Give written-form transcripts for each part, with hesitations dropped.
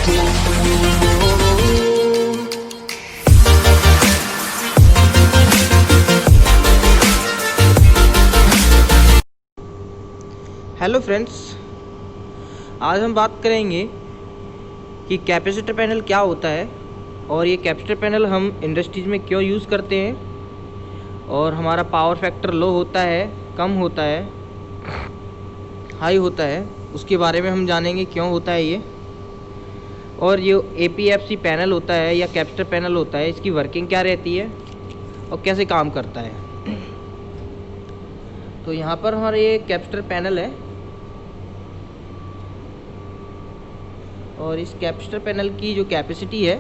Hello friends, आज हम बात करेंगे कि कैपेसिटर पैनल क्या होता है और ये कैपेसिटर पैनल हम इंडस्ट्रीज में क्यों यूज़ करते हैं और हमारा पावर फैक्टर लो होता है, कम होता है, हाई होता है, उसके बारे में हम जानेंगे क्यों होता है ये। और ये APFC पैनल होता है या कैपेसिटर पैनल होता है, इसकी वर्किंग क्या रहती है और कैसे काम करता है। तो यहाँ पर हमारा ये कैपेसिटर पैनल है और इस कैपेसिटर पैनल की जो कैपेसिटी है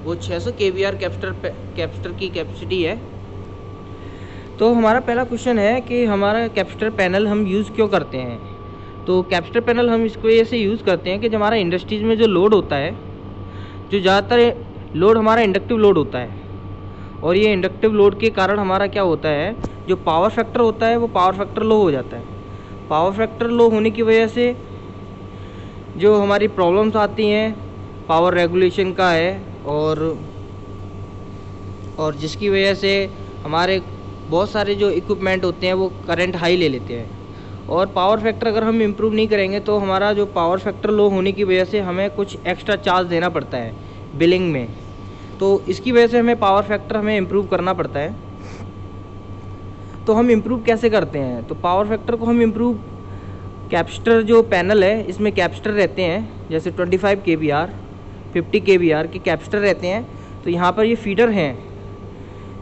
वो 600 kVAR कैपेसिटर की कैपेसिटी है। तो हमारा पहला क्वेश्चन है कि हमारा कैपेसिटर पैनल हम यूज़ क्यों करते हैं। तो कैपेसिटर पैनल हम इसको ऐसे यूज़ करते हैं कि जब हमारा इंडस्ट्रीज में जो लोड होता है, जो ज़्यादातर लोड हमारा इंडक्टिव लोड होता है, और ये इंडक्टिव लोड के कारण हमारा क्या होता है, जो पावर फैक्टर होता है वो पावर फैक्टर लो हो जाता है। पावर फैक्टर लो होने की वजह से जो हमारी प्रॉब्लम्स आती हैं पावर रेगुलेशन का है और जिसकी वजह से हमारे बहुत सारे जो इक्विपमेंट होते हैं वो करंट हाई ले लेते हैं। और पावर फैक्टर अगर हम इम्प्रूव नहीं करेंगे तो हमारा जो पावर फैक्टर लो होने की वजह से हमें कुछ एक्स्ट्रा चार्ज देना पड़ता है बिलिंग में। तो इसकी वजह से हमें पावर फैक्टर हमें इम्प्रूव करना पड़ता है। तो हम इम्प्रूव कैसे करते हैं, तो पावर फैक्टर को हम इम्प्रूव, कैपेसिटर जो पैनल है इसमें कैपेसिटर रहते हैं, जैसे 25 kVAR 50 kVAR के कैपेसिटर रहते हैं। तो यहाँ पर ये फीडर हैं,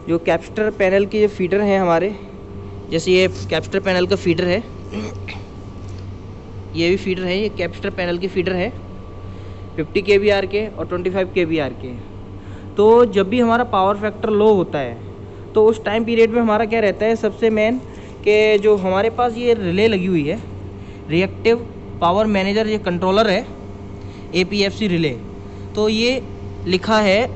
जो कैपेसिटर पैनल के जो फीडर हैं हमारे, जैसे ये कैपेसिटर पैनल का फीडर है, ये भी फीडर है, ये कैपेसिटर पैनल के फीडर है 50 kVAR के और 25 kVAR के। तो जब भी हमारा पावर फैक्टर लो होता है तो उस टाइम पीरियड में हमारा क्या रहता है, सबसे मेन कि जो हमारे पास ये रिले लगी हुई है, रिएक्टिव पावर मैनेजर, ये कंट्रोलर है APFC रिले। तो ये लिखा है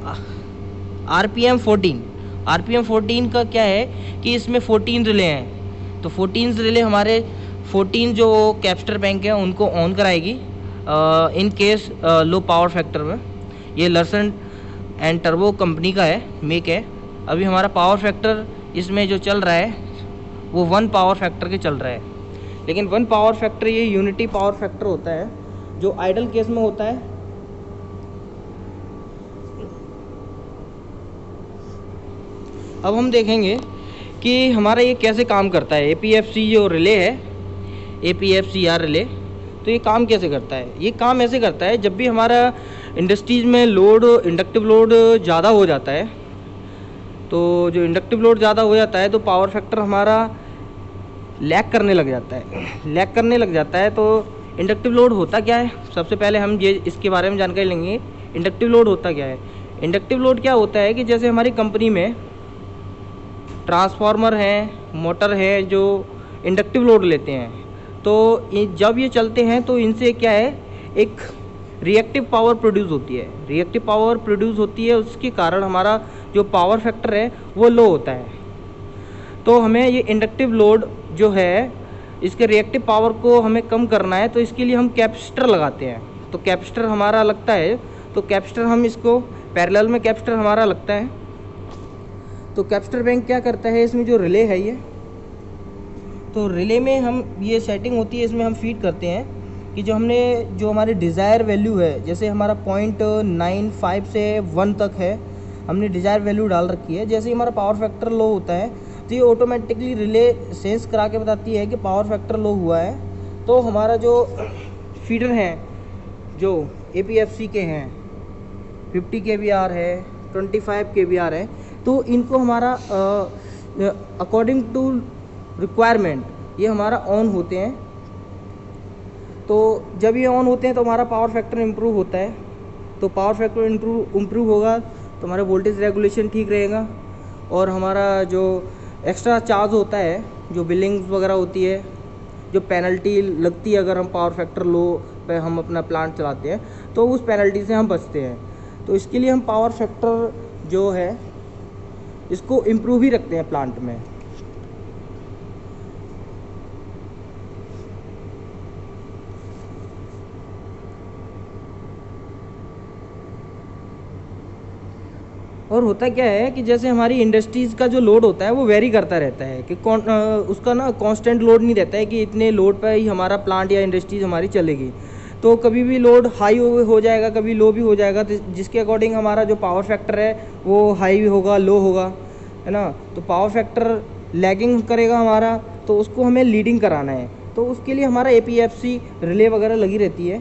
RPM 14। RPM 14 का क्या है कि इसमें 14 रिले हैं। तो 14 रिले हमारे 14 जो कैपेसिटर बैंक है उनको ऑन कराएगी in case low power factor में। ये लर्सन एंड टर्बो कंपनी का है, मेक है। अभी हमारा पावर फैक्टर इसमें जो चल रहा है वो 1 पावर फैक्टर के चल रहा है, लेकिन 1 पावर फैक्टर ये यूनिटी पावर फैक्टर होता है जो आइडल केस में होता है। अब हम देखेंगे कि हमारा ये कैसे काम करता है। APFC जो रिले है, APFCR रिले, तो ये काम कैसे करता है। ये काम ऐसे करता है, जब भी हमारा इंडस्ट्रीज में लोड, इंडक्टिव लोड ज़्यादा हो जाता है, तो जो इंडक्टिव लोड ज़्यादा हो जाता है तो पावर फैक्टर हमारा लैग करने लग जाता है। तो इंडक्टिव लोड होता क्या है, सबसे पहले हम ये इसके बारे में जानकारी लेंगे। इंडक्टिव लोड होता क्या है। इंडक्टिव लोड क्या होता है कि जैसे हमारी कंपनी में ट्रांसफार्मर हैं, मोटर है, जो इंडक्टिव लोड लेते हैं, तो जब ये चलते हैं तो इनसे क्या है, एक रिएक्टिव पावर प्रोड्यूस होती है। उसके कारण हमारा जो पावर फैक्टर है वो लो होता है। तो हमें ये इंडक्टिव लोड जो है, इसके रिएक्टिव पावर को हमें कम करना है, तो इसके लिए हम कैपेसिटर लगाते हैं। तो कैपेसिटर हमारा लगता है, तो कैपेसिटर हम इसको पैरेलल में कैपेसिटर हमारा लगता है। तो कैपेसिटर बैंक क्या करता है, इसमें जो रिले है ये, तो रिले में हम ये सेटिंग होती है, इसमें हम फीड करते हैं कि जो हमारी डिज़ायर वैल्यू है, जैसे हमारा 0.95 से 1 तक है, हमने डिज़ायर वैल्यू डाल रखी है। जैसे ही हमारा पावर फैक्टर लो होता है तो ये ऑटोमेटिकली रिले सेंस करा के बताती है कि पावर फैक्टर लो हुआ है। तो हमारा जो फीडर हैं, जो APFC के हैं, 50 kVAR है, 25 kVAR है, तो इनको हमारा अकॉर्डिंग टू रिक्वायरमेंट ये हमारा ऑन होते हैं। तो जब ये ऑन होते हैं तो हमारा पावर फैक्टर इम्प्रूव होता है। तो पावर फैक्टर इम्प्रूव होगा तो हमारा वोल्टेज रेगुलेशन ठीक रहेगा, और हमारा जो एक्स्ट्रा चार्ज होता है, जो बिलिंग्स वगैरह होती है, जो पेनल्टी लगती है अगर हम पावर फैक्टर लो पे हम अपना प्लांट चलाते हैं, तो उस पेनल्टी से हम बचते हैं। तो इसके लिए हम पावर फैक्टर जो है इसको इम्प्रूव ही रखते हैं प्लांट में। और होता क्या है कि जैसे हमारी इंडस्ट्रीज़ का जो लोड होता है वो वेरी करता रहता है कि उसका ना कांस्टेंट लोड नहीं रहता है कि इतने लोड पर ही हमारा प्लांट या इंडस्ट्रीज़ हमारी चलेगी। तो कभी भी लोड हाई हो जाएगा, कभी लो भी हो जाएगा, तो जिसके अकॉर्डिंग हमारा जो पावर फैक्टर है वो हाई भी होगा, लो होगा, है ना। तो पावर फैक्टर लैगिंग करेगा हमारा, तो उसको हमें लीडिंग कराना है। तो उसके लिए हमारा APFC रिले वगैरह लगी रहती है।